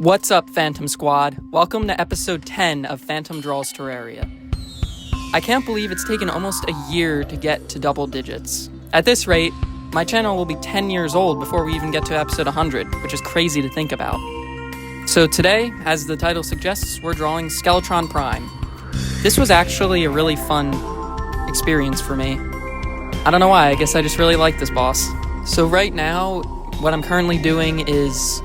What's up, Fantom Squad? Welcome to episode 10 of Fantom Draws Terraria. I can't believe it's taken almost a year to get to double digits. At this rate, my channel will be 10 years old before we even get to episode 100, which is crazy to think about. So today, as the title suggests, we're drawing Skeletron Prime. This was actually a really fun experience for me. I don't know why, I guess I just really like this boss. So right now, what I'm currently doing is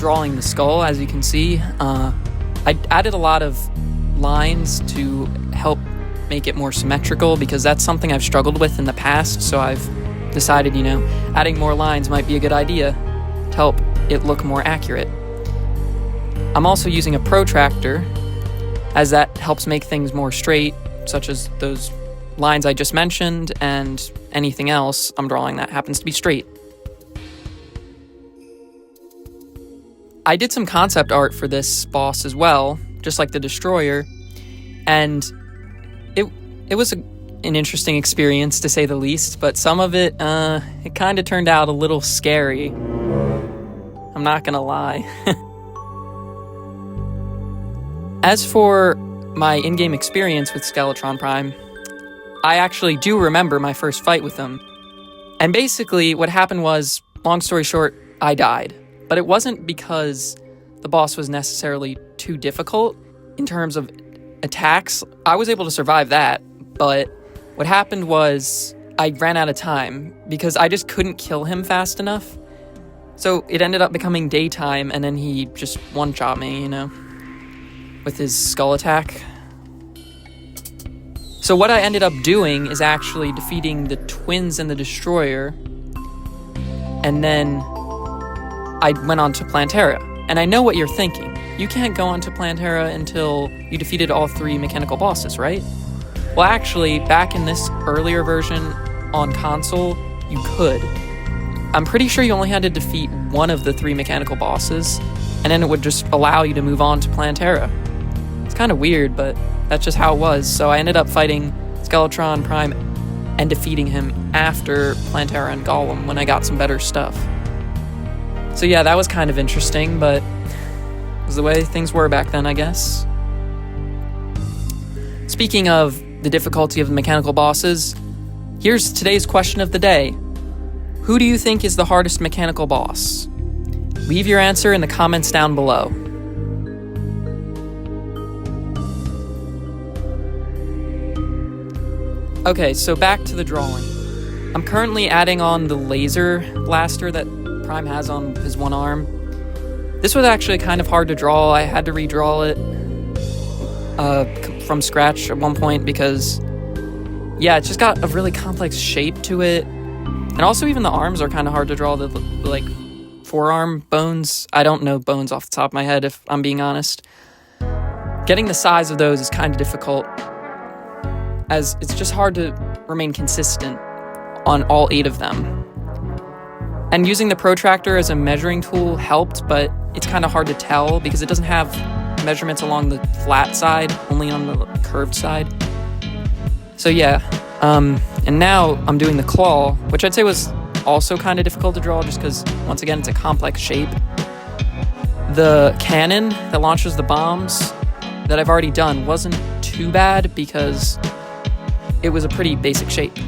drawing the skull, as you can see. I added a lot of lines to help make it more symmetrical because that's something I've struggled with in the past, so I've decided, adding more lines might be a good idea to help it look more accurate. I'm also using a protractor, as that helps make things more straight, such as those lines I just mentioned, and anything else I'm drawing that happens to be straight. I did some concept art for this boss as well, just like the Destroyer, and it was an interesting experience to say the least, but some of it kind of turned out a little scary. I'm not gonna lie. As for my in-game experience with Skeletron Prime, I actually do remember my first fight with him. And basically what happened was, long story short, I died. But it wasn't because the boss was necessarily too difficult in terms of attacks. I was able to survive that, but what happened was I ran out of time because I just couldn't kill him fast enough. So it ended up becoming daytime, and then he just one-shot me, with his skull attack. So what I ended up doing is actually defeating the twins and the Destroyer, and then I went on to Plantera. And I know what you're thinking. You can't go on to Plantera until you defeated all 3 mechanical bosses, right? Well, actually, back in this earlier version on console, you could. I'm pretty sure you only had to defeat one of the 3 mechanical bosses, and then it would just allow you to move on to Plantera. It's kind of weird, but that's just how it was. So I ended up fighting Skeletron Prime and defeating him after Plantera and Golem when I got some better stuff. So yeah, that was kind of interesting, but it was the way things were back then, I guess. Speaking of the difficulty of the mechanical bosses, here's today's question of the day. Who do you think is the hardest mechanical boss? Leave your answer in the comments down below. Okay, so back to the drawing. I'm currently adding on the laser blaster that Prime has on his one arm. This was actually kind of hard to draw. I had to redraw it from scratch at one point because, yeah, it's just got a really complex shape to it. And also even the arms are kind of hard to draw, the like forearm bones. I don't know bones off the top of my head, if I'm being honest. Getting the size of those is kind of difficult, as it's just hard to remain consistent on all 8 of them. And using the protractor as a measuring tool helped, but it's kind of hard to tell because it doesn't have measurements along the flat side, only on the curved side. So yeah, and now I'm doing the claw, which I'd say was also kind of difficult to draw just because, once again, it's a complex shape. The cannon that launches the bombs that I've already done wasn't too bad because it was a pretty basic shape.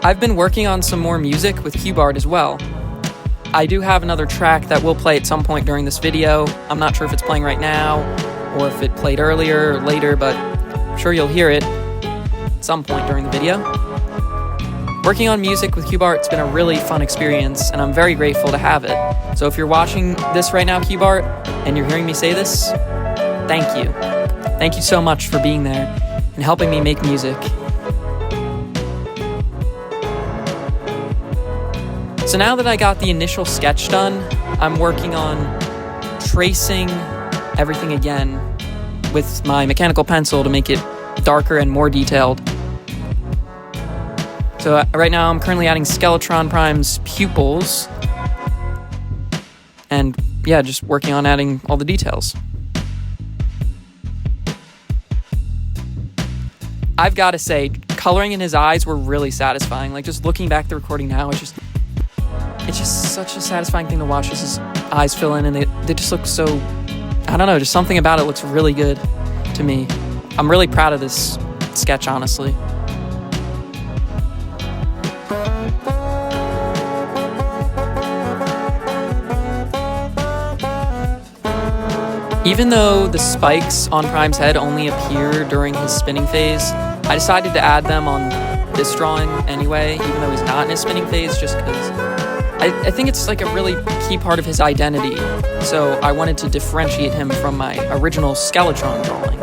I've been working on some more music with Cubeart as well. I do have another track that will play at some point during this video. I'm not sure if it's playing right now, or if it played earlier or later, but I'm sure you'll hear it at some point during the video. Working on music with Cubeart's been a really fun experience, and I'm very grateful to have it. So if you're watching this right now, Cubeart, and you're hearing me say this, thank you. Thank you so much for being there and helping me make music. So now that I got the initial sketch done, I'm working on tracing everything again with my mechanical pencil to make it darker and more detailed. So right now I'm currently adding Skeletron Prime's pupils, and yeah, just working on adding all the details. I've got to say, coloring in his eyes were really satisfying. Like, just looking back at the recording now, it's just such a satisfying thing to watch as his eyes fill in, and they just look so, I don't know, just something about it looks really good to me. I'm really proud of this sketch, honestly. Even though the spikes on Prime's head only appear during his spinning phase, I decided to add them on this drawing anyway, even though he's not in his spinning phase, just because I think it's like a really key part of his identity. So I wanted to differentiate him from my original Skeletron drawing.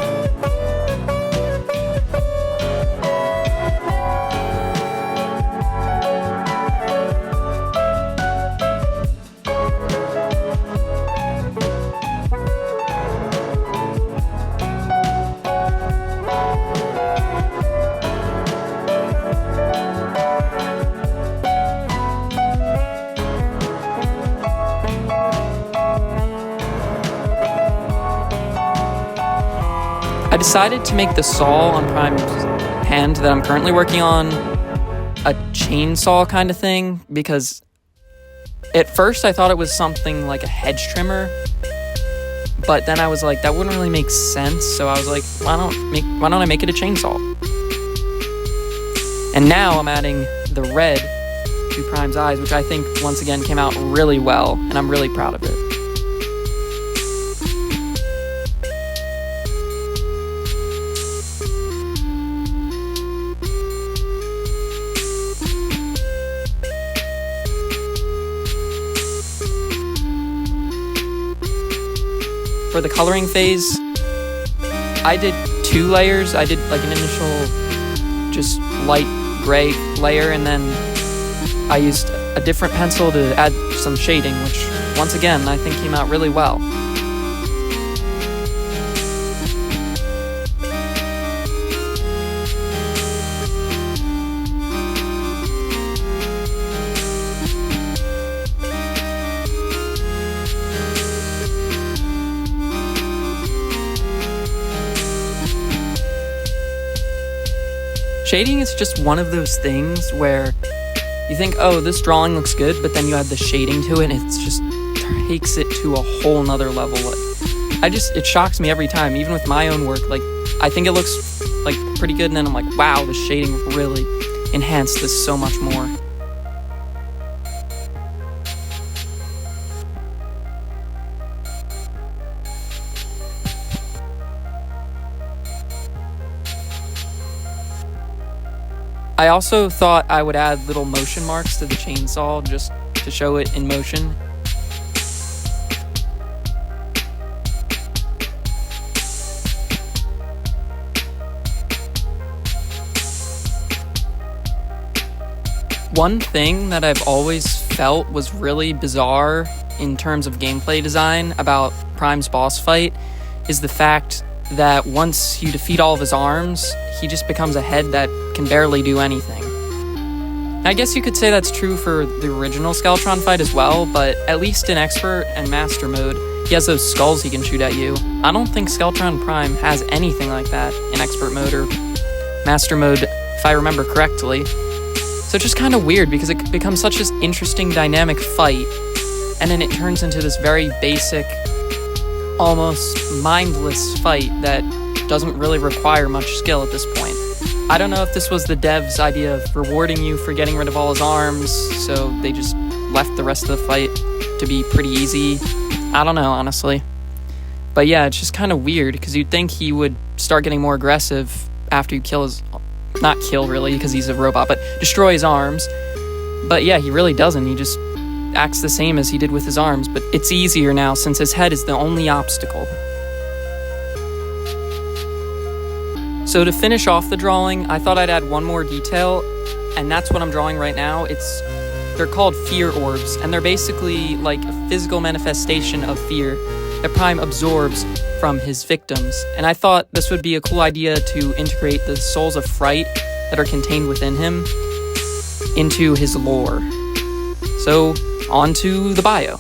I decided to make the saw on Prime's hand that I'm currently working on a chainsaw kind of thing, because at first I thought it was something like a hedge trimmer, but then I was like, that wouldn't really make sense, so I was like, why don't I make it a chainsaw? And now I'm adding the red to Prime's eyes, which I think once again came out really well, and I'm really proud of it. For the coloring phase, I did 2 layers. I did like an initial just light gray layer, and then I used a different pencil to add some shading, which once again I think came out really well. Shading is just one of those things where you think, oh, this drawing looks good, but then you add the shading to it, and it just takes it to a whole nother level. It shocks me every time, even with my own work. Like, I think it looks like pretty good, and then I'm like, wow, the shading really enhanced this so much more. I also thought I would add little motion marks to the chainsaw just to show it in motion. One thing that I've always felt was really bizarre in terms of gameplay design about Prime's boss fight is the fact that once you defeat all of his arms, he just becomes a head that can barely do anything. I guess you could say that's true for the original Skeletron fight as well, but at least in Expert and Master Mode, he has those skulls he can shoot at you. I don't think Skeletron Prime has anything like that in Expert Mode or Master Mode, if I remember correctly. So it's just kind of weird because it becomes such an interesting dynamic fight, and then it turns into this very basic, almost mindless fight that doesn't really require much skill at this point. I don't know if this was the dev's idea of rewarding you for getting rid of all his arms, so they just left the rest of the fight to be pretty easy. I don't know, honestly. But yeah, it's just kind of weird, because you'd think he would start getting more aggressive after you kill his... Not kill, really, because he's a robot, but destroy his arms. But yeah, he really doesn't. He just acts the same as he did with his arms, but it's easier now since his head is the only obstacle. So to finish off the drawing, I thought I'd add one more detail, and that's what I'm drawing right now. They're called fear orbs, and they're basically like a physical manifestation of fear that Prime absorbs from his victims. And I thought this would be a cool idea to integrate the souls of fright that are contained within him into his lore. So, on to the bio.